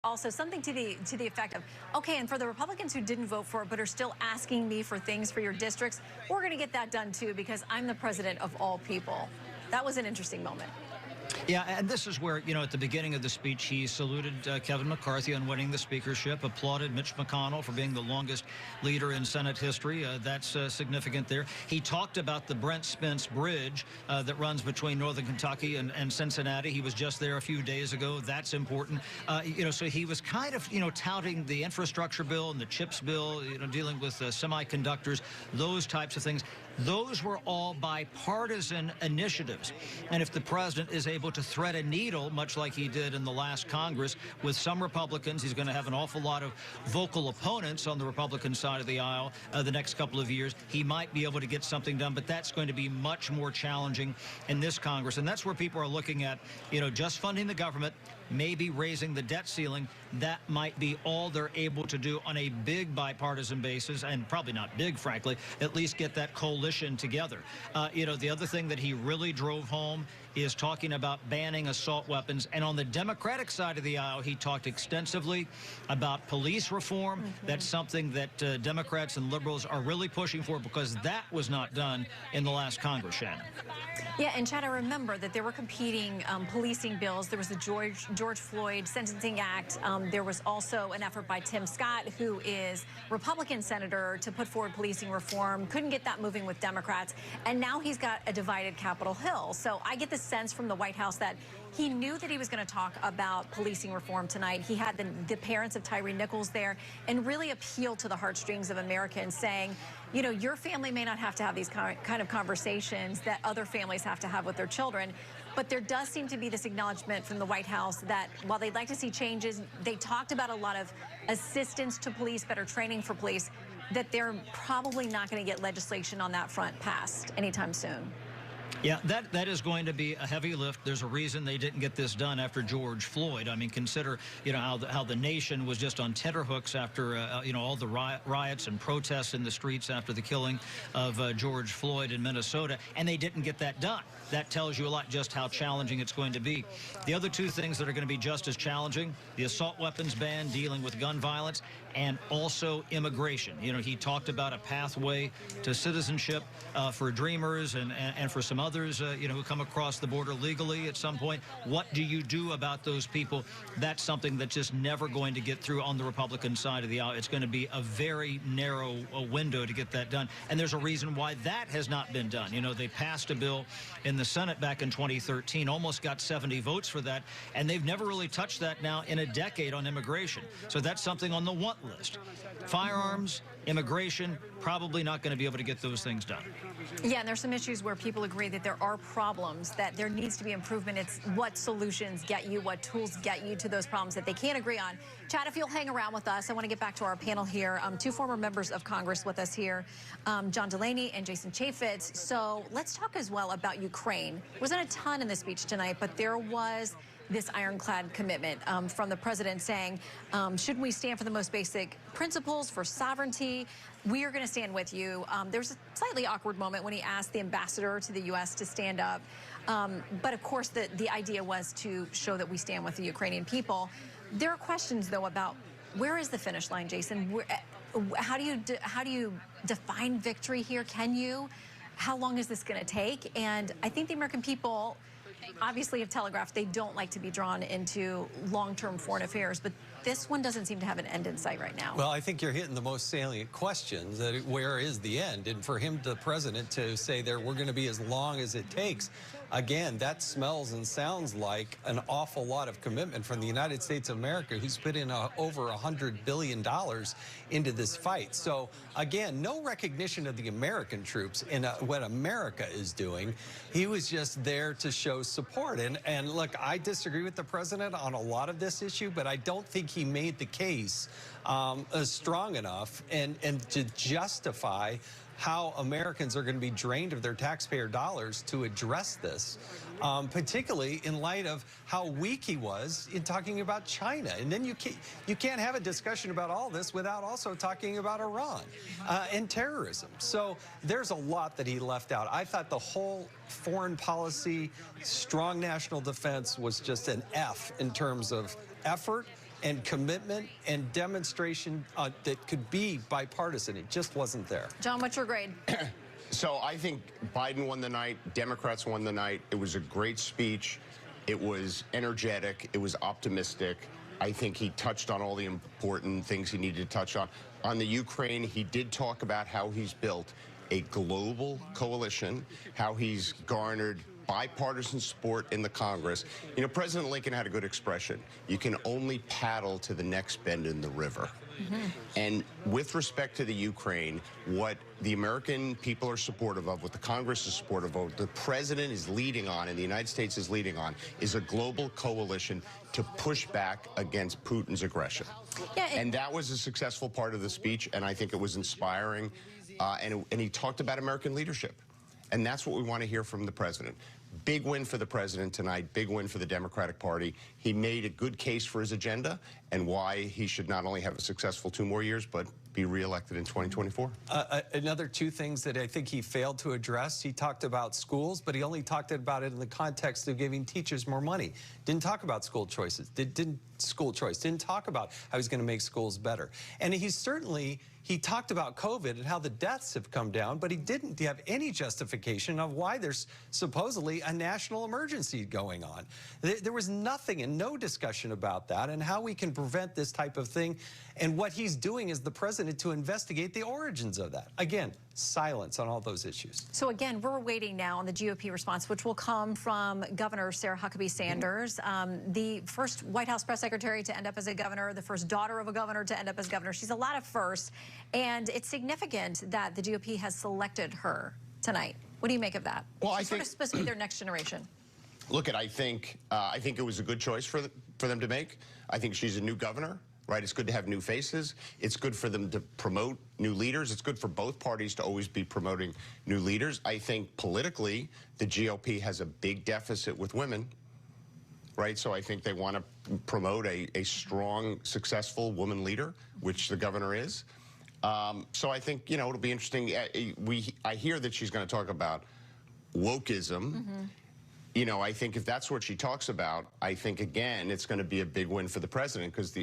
Also, something to the effect of, okay, and for the Republicans who didn't vote for it but are still asking me for things for your districts, we're going to get that done too because I'm the president of all people. That was an interesting moment. Yeah, and this is where, you know, at the beginning of the speech, he saluted Kevin McCarthy on winning the speakership, applauded Mitch McConnell for being the longest leader in Senate history. That's significant there. He talked about the Brent Spence Bridge that runs between Northern Kentucky and Cincinnati. He was just there a few days ago. That's important. You know, so he was kind of, you know, touting the infrastructure bill and the CHIPS bill, you know, dealing with semiconductors, those types of things. Those were all bipartisan initiatives. And if the president is able to thread a needle, much like he did in the last Congress, with some Republicans, he's going to have an awful lot of vocal opponents on the Republican side of the aisle the next couple of years. He might be able to get something done, but that's going to be much more challenging in this Congress. And that's where people are looking at, you know, just funding the government, maybe raising the debt ceiling. That might be all they're able to do on a big bipartisan basis, and probably not big, frankly, at least get that coalition together. You know, the other thing that he really drove home is talking about banning assault weapons. And on the Democratic side of the aisle, he talked extensively about police reform. That's something that Democrats and liberals are really pushing for because that was not done in the last Congress, Shannon. Yeah, and Chad, I remember that there were competing policing bills. There was the George Floyd Sentencing Act. There was also an effort by Tim Scott, who is Republican senator, to put forward policing reform. Couldn't get that moving with Democrats. And now he's got a divided Capitol Hill. So I get the sense from the White House that he knew that he was going to talk about policing reform tonight. He had the parents of Tyree Nichols there and really appealed to the heartstrings of Americans, saying, you know, your family may not have to have these kind of conversations that other families have to have with their children. But there does seem to be this acknowledgement from the White House that while they'd like to see changes, they talked about a lot of assistance to police, better training for police, that they're probably not going to get legislation on that front passed anytime soon. Yeah, that is going to be a heavy lift. There's a reason they didn't get this done after George Floyd. I mean, consider, you know, how the nation was just on tenterhooks after, you know, all the riots and protests in the streets after the killing of George Floyd in Minnesota, and they didn't get that done. That tells you a lot just how challenging it's going to be. The other two things that are going to be just as challenging, the assault weapons ban, dealing with gun violence, and also immigration. You know, he talked about a pathway to citizenship for dreamers and for some others, you know, who come across the border legally at some point. What do you do about those people? That's something that's just never going to get through on the Republican side of the aisle. It's going to be a very narrow window to get that done. And there's a reason why that has not been done. You know, they passed a bill in the Senate back in 2013, almost got 70 votes for that, and they've never really touched that now in a decade on immigration. So that's something on the want list. Firearms, immigration, probably not going to be able to get those things done. Yeah, and there's some issues where people agree that there are problems, that there needs to be improvement. It's what solutions get you, what tools get you to those problems that they can't agree on. Chad, if you'll hang around with us, I want to get back to our panel here. Two former members of Congress with us here, John Delaney and Jason Chaffetz. So let's talk as well about Ukraine. There wasn't a ton in the speech tonight, but there was this ironclad commitment from the president saying, shouldn't we stand for the most basic principles for sovereignty? We are going to stand with you. There was a slightly awkward moment when he asked the ambassador to the U.S. to stand up. But of course, the idea was to show that we stand with the Ukrainian people. There are questions, though, about where is the finish line, Jason? How do you define victory here? Can you? How long is this going to take? And I think the American people obviously have telegraphed they don't like to be drawn into long-term foreign affairs, but this one doesn't seem to have an end in sight right now. Well, I think you're hitting the most salient questions, that where is the end? And for him, the president, to say there we're going to be as long as it takes, again, that smells and sounds like an awful lot of commitment from the United States of America, who's put in over $100 billion into this fight. So, again, no recognition of the American troops and what America is doing. He was just there to show support. And look, I disagree with the president on a lot of this issue, but I don't think he made the case strong enough and to justify how Americans are going to be drained of their taxpayer dollars to address this, particularly in light of how weak he was in talking about China. And then you can't have a discussion about all this without also talking about Iran and terrorism. So there's a lot that he left out. I thought the whole foreign policy, strong national defense was just an F in terms of effort and commitment and demonstration that could be bipartisan. It just wasn't there. John, what's your grade? So I think Biden won the night. Democrats won the night. It was a great speech. It was energetic. It was optimistic. I think he touched on all the important things he needed to touch on. On the Ukraine, he did talk about how he's built a global coalition, how he's garnered bipartisan support in the Congress. You know, President Lincoln had a good expression. You can only paddle to the next bend in the river. And with respect to the Ukraine, what the American people are supportive of, what the Congress is supportive of, what the President is leading on and the United States is leading on, is a global coalition to push back against Putin's aggression. Yeah, and that was a successful part of the speech, and I think it was inspiring. And he talked about American leadership. And that's what we want to hear from the President. Big win for the President tonight, big win for the Democratic Party. He made a good case for his agenda and why he should not only have a successful 2 more years, but be reelected in 2024. Another 2 things that I think he failed to address. He talked about schools, but he only talked about it in the context of giving teachers more money. Didn't talk about school choices. Didn't talk about how he's going to make schools better. And he talked about COVID and how the deaths have come down, but he didn't have any justification of why there's supposedly a national emergency going on. There was nothing and no discussion about that and how we can prevent this type of thing. And what he's doing as the president to investigate the origins of that. Again, silence on all those issues. So again, we're waiting now on the GOP response, which will come from Governor Sarah Huckabee Sanders, the first White House press secretary to end up as a governor, the first daughter of a governor to end up as governor. She's a lot of firsts, and it's significant that the GOP has selected her tonight. What do you make of that? Well, She's sort of supposed to be their next generation. Look, I think it was a good choice for them to make. I think she's a new governor. Right, it's good to have new faces. It's good for them to promote new leaders. It's good for both parties to always be promoting new leaders. I think politically, the GOP has a big deficit with women, right? So I think they want to promote a strong, successful woman leader, which the governor is. So I think, you know, it'll be interesting. I hear that she's going to talk about wokeism. You know, I think if that's what she talks about, I think, again, it's going to be a big win for the president, because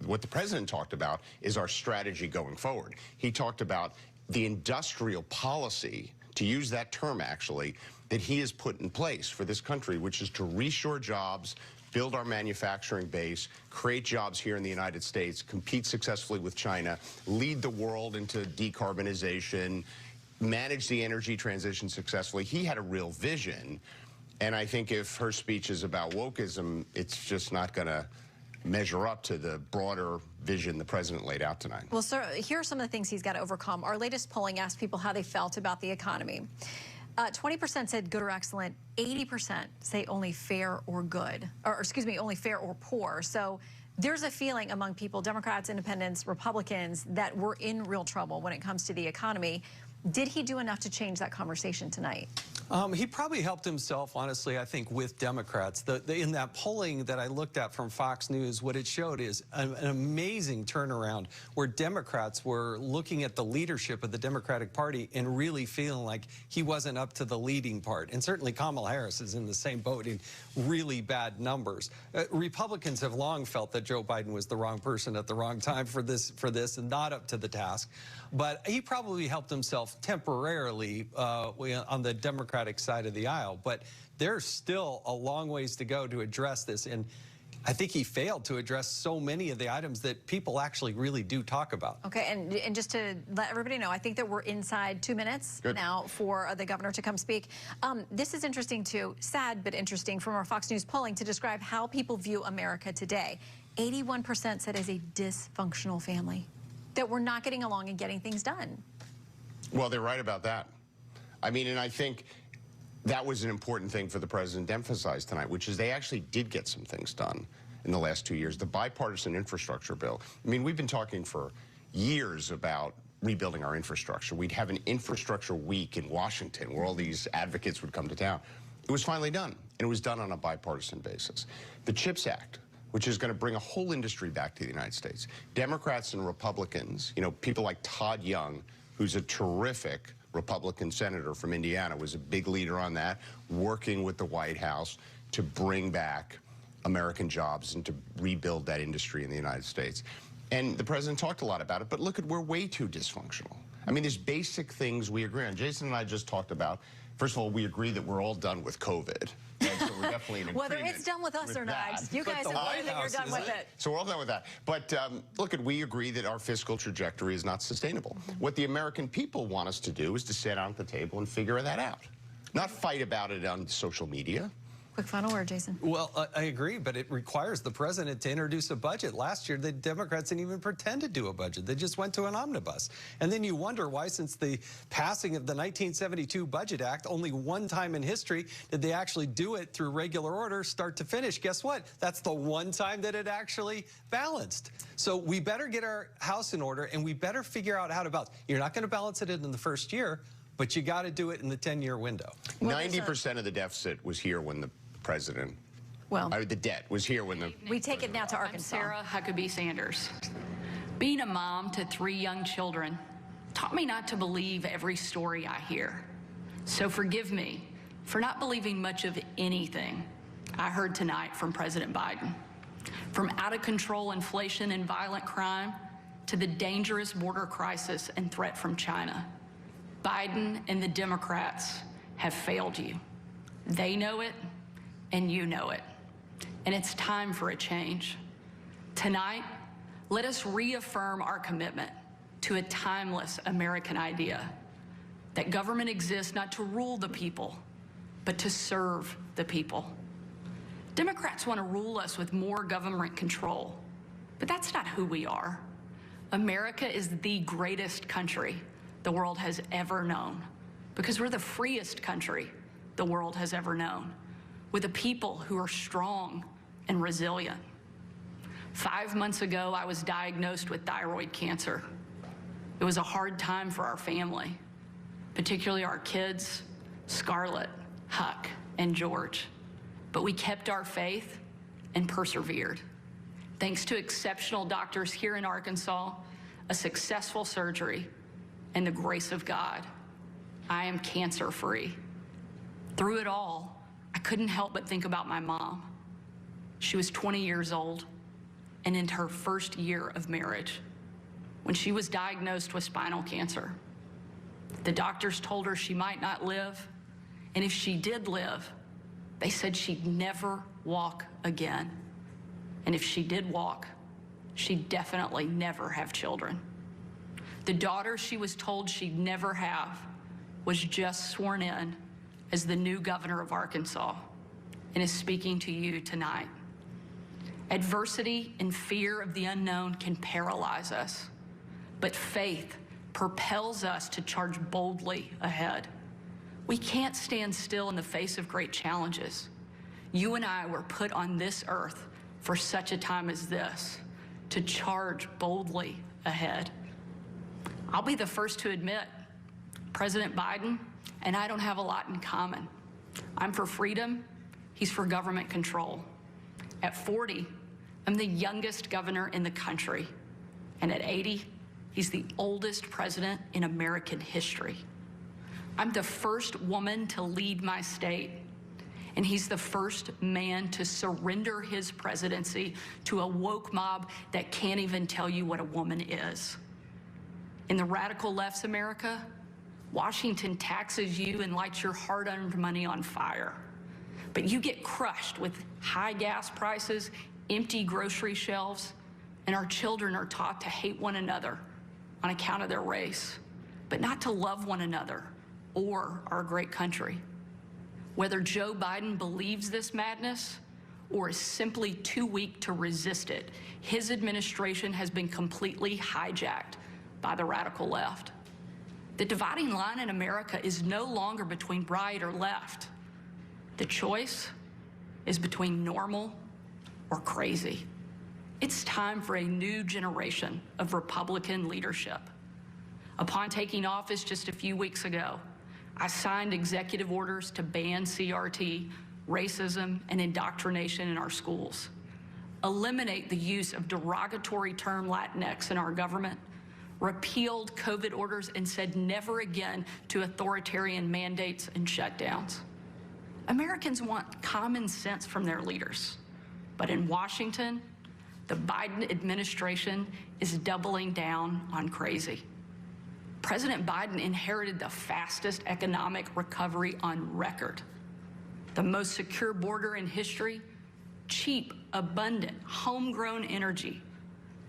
what the president talked about is our strategy going forward. He talked about the industrial policy, to use that term, actually, that he has put in place for this country, which is to reshore jobs, build our manufacturing base, create jobs here in the United States, compete successfully with China, lead the world into decarbonization, manage the energy transition successfully. He had a real vision. And I think if her speech is about wokeism, it's just not going to measure up to the broader vision the president laid out tonight. Well, sir, here are some of the things he's got to overcome. Our latest polling asked people how they felt about the economy. 20% said good or excellent. 80% say only fair or good, or excuse me, only fair or poor. So there's a feeling among people, Democrats, Independents, Republicans, that we're in real trouble when it comes to the economy. Did he do enough to change that conversation tonight? He probably helped himself, honestly, I think, with Democrats. In that polling that I looked at from Fox News, what it showed is an amazing turnaround where Democrats were looking at the leadership of the Democratic Party and really feeling like he wasn't up to the leading part. And certainly Kamala Harris is in the same boat in really bad numbers. Republicans have long felt that Joe Biden was the wrong person at the wrong time for this and not up to the task. But he probably helped himself temporarily on the Democratic side of the aisle. But there's still a long ways to go to address this. And I think he failed to address so many of the items that people actually really do talk about. Okay, and just to let everybody know, I think that we're inside 2 minutes now for the governor to come speak. This is interesting too, sad but interesting, from our Fox News polling to describe how people view America today. 81% said as a dysfunctional family, that we're not getting along and getting things done. Well, they're right about that. I mean, and I think that was an important thing for the president to emphasize tonight, which is they actually did get some things done in the last 2 years. The bipartisan infrastructure bill. I mean, we've been talking for years about rebuilding our infrastructure. We'd have an infrastructure week in Washington where all these advocates would come to town. It was finally done, and it was done on a bipartisan basis. The CHIPS Act, which is going to bring a whole industry back to the United States. Democrats and Republicans, you know, people like Todd Young, who's a terrific Republican senator from Indiana, was a big leader on that, working with the White House to bring back American jobs and to rebuild that industry in the United States. And the president talked a lot about it, but look at, we're way too dysfunctional. I mean, there's basic things we agree on. Jason and I just talked about, first of all, we agree that we're all done with COVID. Right? So we're definitely in agreement. Whether it's done with us or not, you guys agree that you're done with it. So we're all done with that. But look, we agree that our fiscal trajectory is not sustainable. What the American people want us to do is to sit down at the table and figure that out, not fight about it on social media. Quick final word, Jason. Well, I agree, but it requires the president to introduce a budget. Last year, the Democrats didn't even pretend to do a budget. They just went to an omnibus. And then you wonder why, since the passing of the 1972 Budget Act, only one time in history did they actually do it through regular order, start to finish. Guess what? That's the one time that it actually balanced. So we better get our house in order, and we better figure out how to balance. You're not going to balance it in the first year, but you got to do it in the 10-year window. 90% of the deficit was here when the president, the debt was here when the... We take it now to Arkansas. I'm Sarah Huckabee Sanders. Being a mom to 3 young children taught me not to believe every story I hear. So forgive me for not believing much of anything I heard tonight from President Biden. From out-of-control inflation and violent crime to the dangerous border crisis and threat from China. Biden and the Democrats have failed you. They know it, and you know it. And it's time for a change. Tonight, let us reaffirm our commitment to a timeless American idea that government exists not to rule the people, but to serve the people. Democrats want to rule us with more government control, but that's not who we are. America is the greatest country the world has ever known because we're the freest country the world has ever known, with a people who are strong and resilient. 5 months ago, I was diagnosed with thyroid cancer. It was a hard time for our family, particularly our kids, Scarlett, Huck, and George. But we kept our faith and persevered. Thanks to exceptional doctors here in Arkansas, a successful surgery, and the grace of God, I am cancer-free. Through it all, I couldn't help but think about my mom. She was 20 years old and in her first year of marriage when she was diagnosed with spinal cancer. The doctors told her she might not live, and if she did live, they said she'd never walk again. And if she did walk, she'd definitely never have children. The daughter she was told she'd never have was just sworn in as the new governor of Arkansas and is speaking to you tonight. Adversity and fear of the unknown can paralyze us, but faith propels us to charge boldly ahead. We can't stand still in the face of great challenges. You and I were put on this earth for such a time as this, to charge boldly ahead. I'll be the first to admit, President Biden and I don't have a lot in common. I'm for freedom, he's for government control. At 40, I'm the youngest governor in the country. And at 80, he's the oldest president in American history. I'm the first woman to lead my state. And he's the first man to surrender his presidency to a woke mob that can't even tell you what a woman is. In the radical left's America, Washington taxes you and lights your hard-earned money on fire. But you get crushed with high gas prices, empty grocery shelves, and our children are taught to hate one another on account of their race, but not to love one another or our great country. Whether Joe Biden believes this madness or is simply too weak to resist it, his administration has been completely hijacked by the radical left. The dividing line in America is no longer between right or left. The choice is between normal or crazy. It's time for a new generation of Republican leadership. Upon taking office just a few weeks ago, I signed executive orders to ban CRT, racism, and indoctrination in our schools, eliminate the use of derogatory term Latinx in our government, repealed COVID orders, and said never again to authoritarian mandates and shutdowns. Americans want common sense from their leaders, but But in Washington, the Biden administration is doubling down on crazy. President Biden inherited the fastest economic recovery on record, the most secure border in history, cheap, abundant, homegrown energy,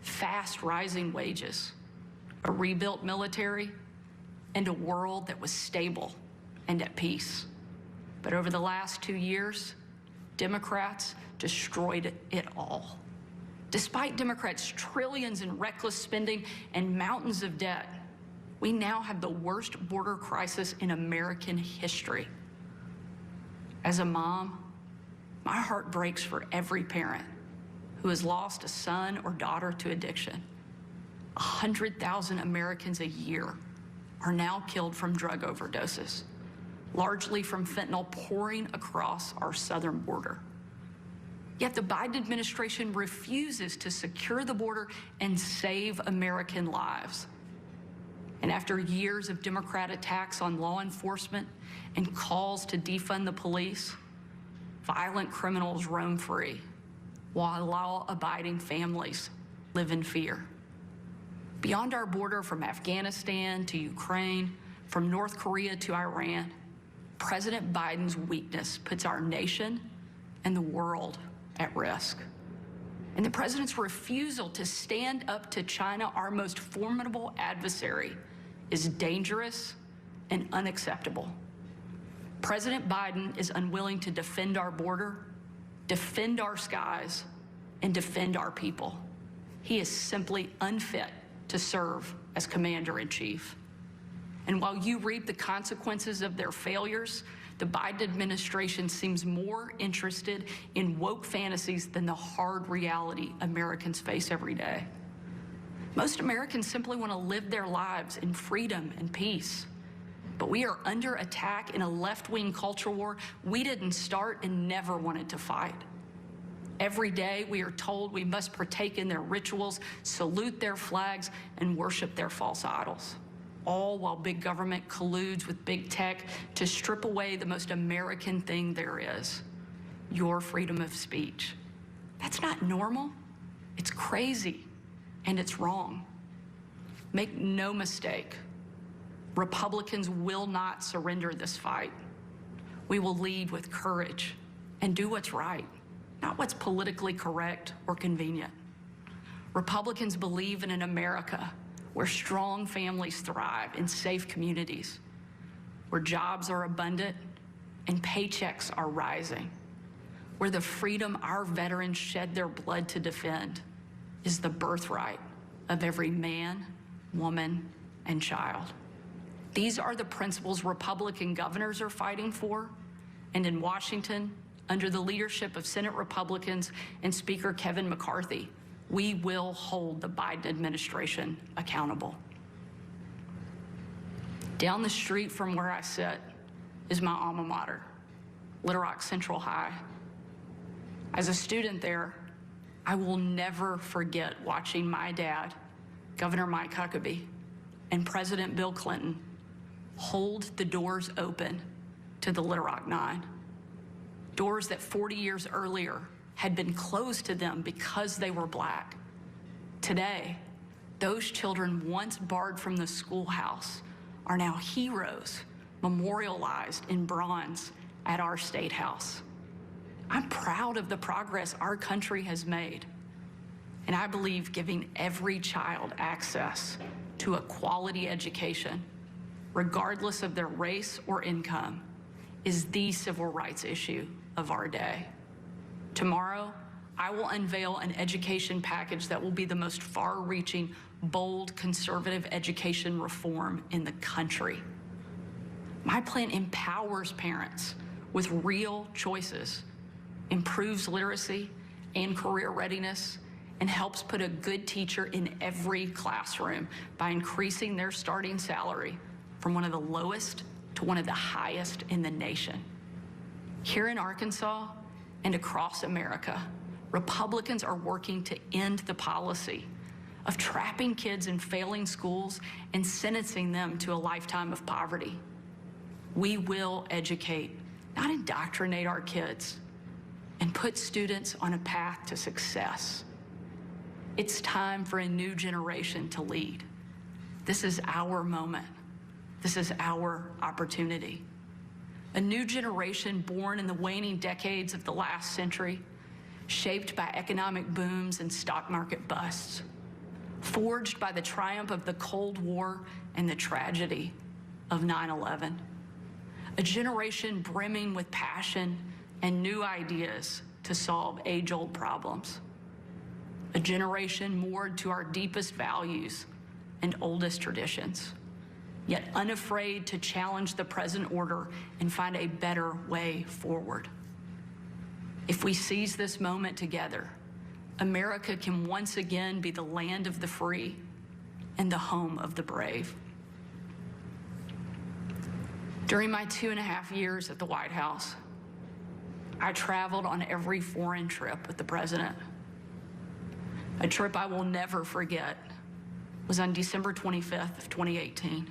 fast rising wages, a rebuilt military, and a world that was stable and at peace. But over the last 2 years, Democrats destroyed it all. Despite Democrats' trillions in reckless spending and mountains of debt, we now have the worst border crisis in American history. As a mom, my heart breaks for every parent who has lost a son or daughter to addiction. 100,000 Americans a year are now killed from drug overdoses, largely from fentanyl pouring across our southern border. Yet the Biden administration refuses to secure the border and save American lives. And after years of Democrat attacks on law enforcement and calls to defund the police, violent criminals roam free, while law-abiding families live in fear. Beyond our border, from Afghanistan to Ukraine, from North Korea to Iran, President Biden's weakness puts our nation and the world at risk. And the president's refusal to stand up to China, our most formidable adversary, is dangerous and unacceptable. President Biden is unwilling to defend our border, defend our skies, and defend our people. He is simply unfit to serve as commander-in-chief. And while you reap the consequences of their failures, the Biden administration seems more interested in woke fantasies than the hard reality Americans face every day. Most Americans simply want to live their lives in freedom and peace. But we are under attack in a left-wing culture war we didn't start and never wanted to fight. Every day we are told we must partake in their rituals, salute their flags, and worship their false idols, all while big government colludes with big tech to strip away the most American thing there is, your freedom of speech. That's not normal. It's crazy, and it's wrong. Make no mistake, Republicans will not surrender this fight. We will lead with courage and do what's right, not what's politically correct or convenient. Republicans believe in an America where strong families thrive in safe communities, where jobs are abundant and paychecks are rising, where the freedom our veterans shed their blood to defend is the birthright of every man, woman, and child. These are the principles Republican governors are fighting for, and in Washington, under the leadership of Senate Republicans and Speaker Kevin McCarthy, we will hold the Biden administration accountable. Down the street from where I sit is my alma mater, Little Rock Central High. As a student there, I will never forget watching my dad, Governor Mike Huckabee, and President Bill Clinton hold the doors open to the Little Rock Nine. Doors that 40 years earlier had been closed to them because they were black. Today, those children once barred from the schoolhouse are now heroes memorialized in bronze at our State House. I'm proud of the progress our country has made, and I believe giving every child access to a quality education, regardless of their race or income, is the civil rights issue of our day. Tomorrow, I will unveil an education package that will be the most far-reaching, bold, conservative education reform in the country. My plan empowers parents with real choices, improves literacy and career readiness, and helps put a good teacher in every classroom by increasing their starting salary from one of the lowest to one of the highest in the nation. Here in Arkansas and across America, Republicans are working to end the policy of trapping kids in failing schools and sentencing them to a lifetime of poverty. We will educate, not indoctrinate our kids. and put students on a path to success. It's time for a new generation to lead. This is our moment. This is our opportunity. A new generation born in the waning decades of the last century, shaped by economic booms and stock market busts, forged by the triumph of the Cold War and the tragedy of 9/11. A generation brimming with passion and new ideas to solve age-old problems. A generation moored to our deepest values and oldest traditions, yet unafraid to challenge the present order and find a better way forward. If we seize this moment together, America can once again be the land of the free and the home of the brave. During my 2.5 years at the White House, I traveled on every foreign trip with the president. A trip I will never forget was on December 25th of 2018.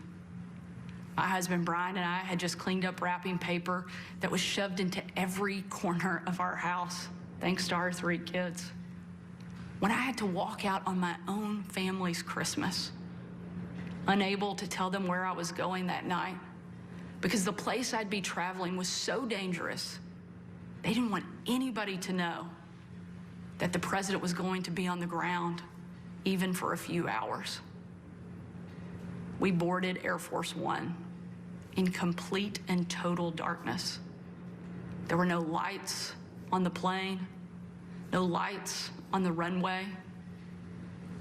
My husband Brian and I had just cleaned up wrapping paper that was shoved into every corner of our house, thanks to our 3 kids. When I had to walk out on my own family's Christmas, unable to tell them where I was going that night, because the place I'd be traveling was so dangerous, they didn't want anybody to know that the president was going to be on the ground, even for a few hours. We boarded Air Force One in complete and total darkness. There were no lights on the plane, no lights on the runway.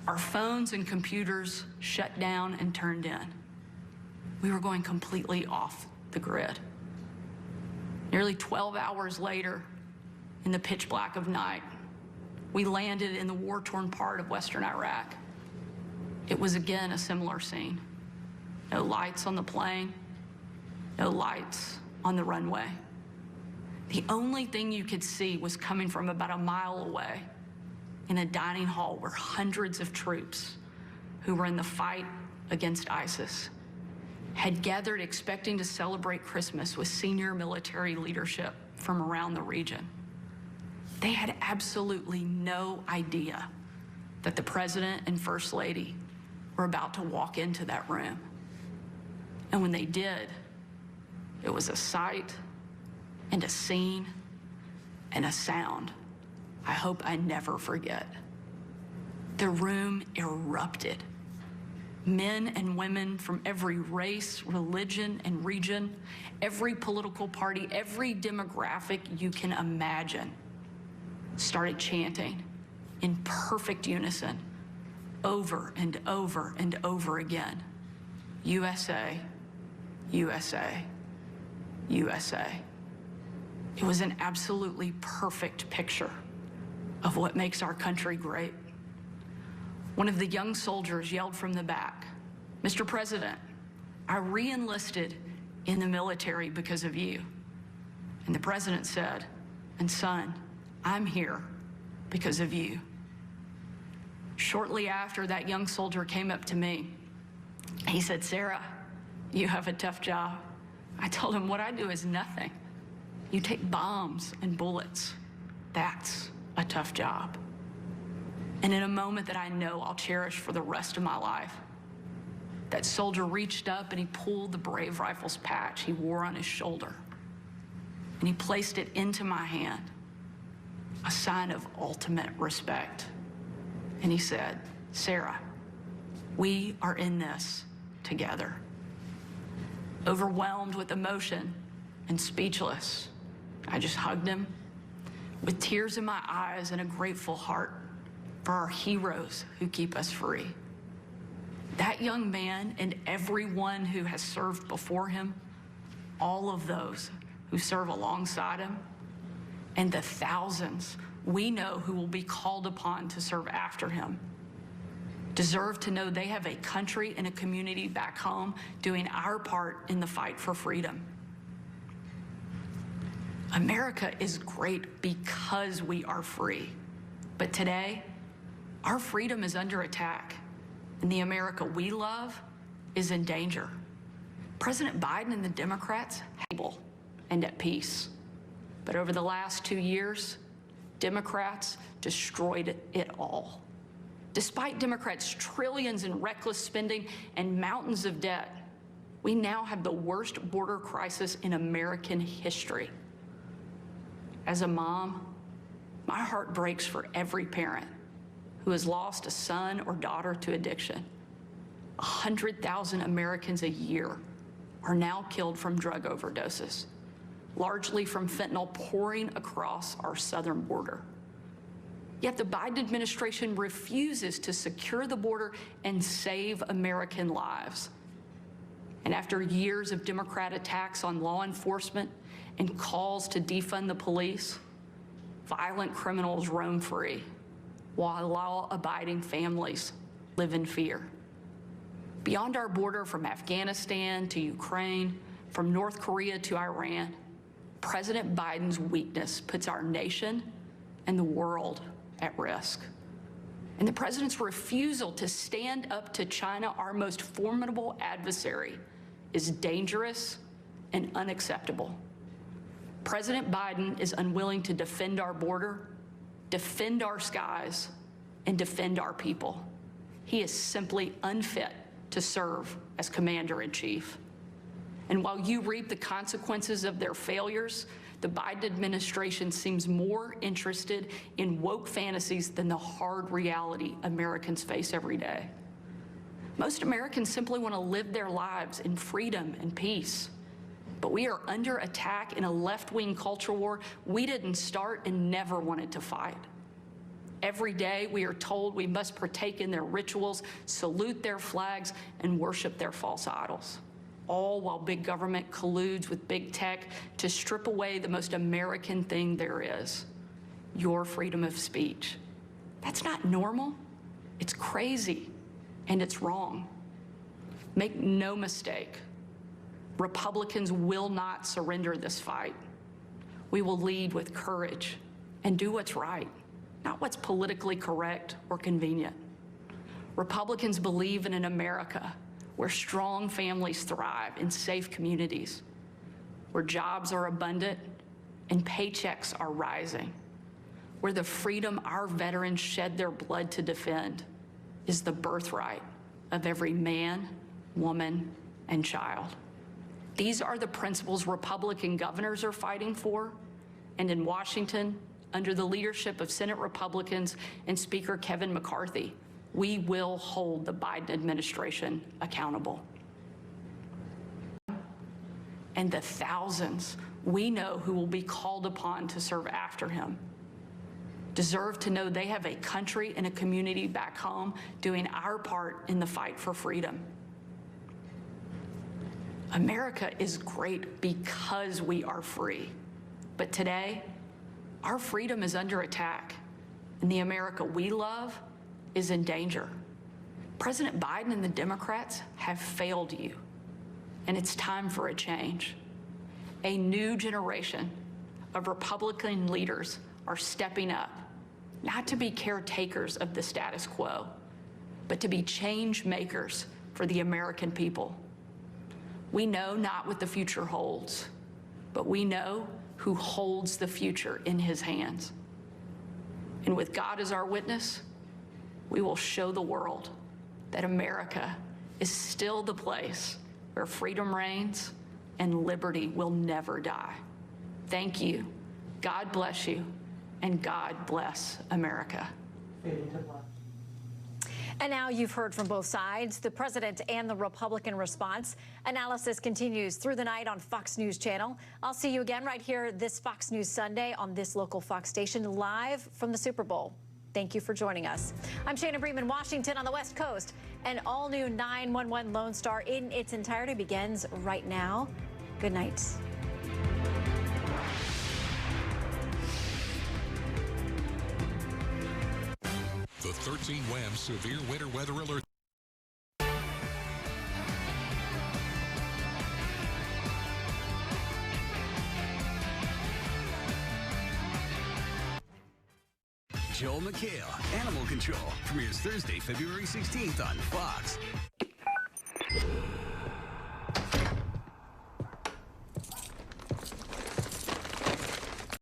Our phones and computers shut down and turned in. We were going completely off the grid. Nearly 12 hours later, in the pitch black of night, we landed in the war-torn part of Western Iraq. It was again a similar scene. No lights on the plane, no lights on the runway. The only thing you could see was coming from about a mile away in a dining hall where hundreds of troops who were in the fight against ISIS had gathered expecting to celebrate Christmas with senior military leadership from around the region. They had absolutely no idea that the president and first lady were about to walk into that room. And when they did, it was a sight and a scene and a sound I hope I never forget. The room erupted. Men and women from every race, religion, and region, every political party, every demographic you can imagine, started chanting in perfect unison over and over and over again, USA, USA, USA. It was an absolutely perfect picture of what makes our country great. One of the young soldiers yelled from the back, "Mr. President, I re-enlisted in the military because of you." And the president said, "And son, I'm here because of you." Shortly after, that young soldier came up to me. He said, "Sarah, you have a tough job." I told him, "What I do is nothing. You take bombs and bullets. That's a tough job." And in a moment that I know I'll cherish for the rest of my life, that soldier reached up and he pulled the Brave Rifles patch he wore on his shoulder, and he placed it into my hand, a sign of ultimate respect. And he said, "Sarah, we are in this together." Overwhelmed with emotion and speechless, I just hugged him with tears in my eyes and a grateful heart for our heroes who keep us free. That young man and everyone who has served before him, all of those who serve alongside him, and the thousands we know who will be called upon to serve after him, deserve to know they have a country and a community back home doing our part in the fight for freedom. America is great because we are free. But today, our freedom is under attack, and the America we love is in danger. President Biden and the Democrats are able and at peace. But over the last 2 years, Democrats destroyed it all. Despite Democrats' trillions in reckless spending and mountains of debt, we now have the worst border crisis in American history. As a mom, my heart breaks for every parent who has lost a son or daughter to addiction. 100,000 Americans a year are now killed from drug overdoses, largely from fentanyl pouring across our southern border. Yet the Biden administration refuses to secure the border and save American lives. And after years of Democrat attacks on law enforcement and calls to defund the police, violent criminals roam free, while law-abiding families live in fear. Beyond our border, from Afghanistan to Ukraine, from North Korea to Iran, President Biden's weakness puts our nation and the world at risk. And the president's refusal to stand up to China, our most formidable adversary, is dangerous and unacceptable. President Biden is unwilling to defend our border, defend our skies, and defend our people. He is simply unfit to serve as commander-in-chief. And while you reap the consequences of their failures, the Biden administration seems more interested in woke fantasies than the hard reality Americans face every day. Most Americans simply want to live their lives in freedom and peace. But we are under attack in a left-wing culture war we didn't start and never wanted to fight. Every day we are told we must partake in their rituals, salute their flags, and worship their false idols, all while big government colludes with big tech to strip away the most American thing there is, your freedom of speech. That's not normal. It's crazy, and it's wrong. Make no mistake, Republicans will not surrender this fight. We will lead with courage and do what's right, not what's politically correct or convenient. Republicans believe in an America where strong families thrive in safe communities, where jobs are abundant and paychecks are rising, where the freedom our veterans shed their blood to defend is the birthright of every man, woman, and child. These are the principles Republican governors are fighting for, and in Washington, under the leadership of Senate Republicans and Speaker Kevin McCarthy, we will hold the Biden administration accountable. And the thousands we know who will be called upon to serve after him deserve to know they have a country and a community back home doing our part in the fight for freedom. America is great because we are free. But today, our freedom is under attack, and the America we love is in danger. President Biden and the Democrats have failed you, and it's time for a change. A new generation of Republican leaders are stepping up, not to be caretakers of the status quo, but to be change makers for the American people. We know not what the future holds, but we know who holds the future in his hands. And with God as our witness, we will show the world that America is still the place where freedom reigns and liberty will never die. Thank you. God bless you, and God bless America. And now you've heard from both sides, the president and the Republican response. Analysis continues through the night on Fox News Channel. I'll see you again right here this Fox News Sunday on this local Fox station, live from the Super Bowl. Thank you for joining us. I'm Shannon Bremen, Washington on the West Coast. An all-new 911 Lone Star in its entirety begins right now. Good night. The 13 WAM Severe Winter Weather Alert. Joel McHale, Animal Control, premieres Thursday, February 16th on Fox.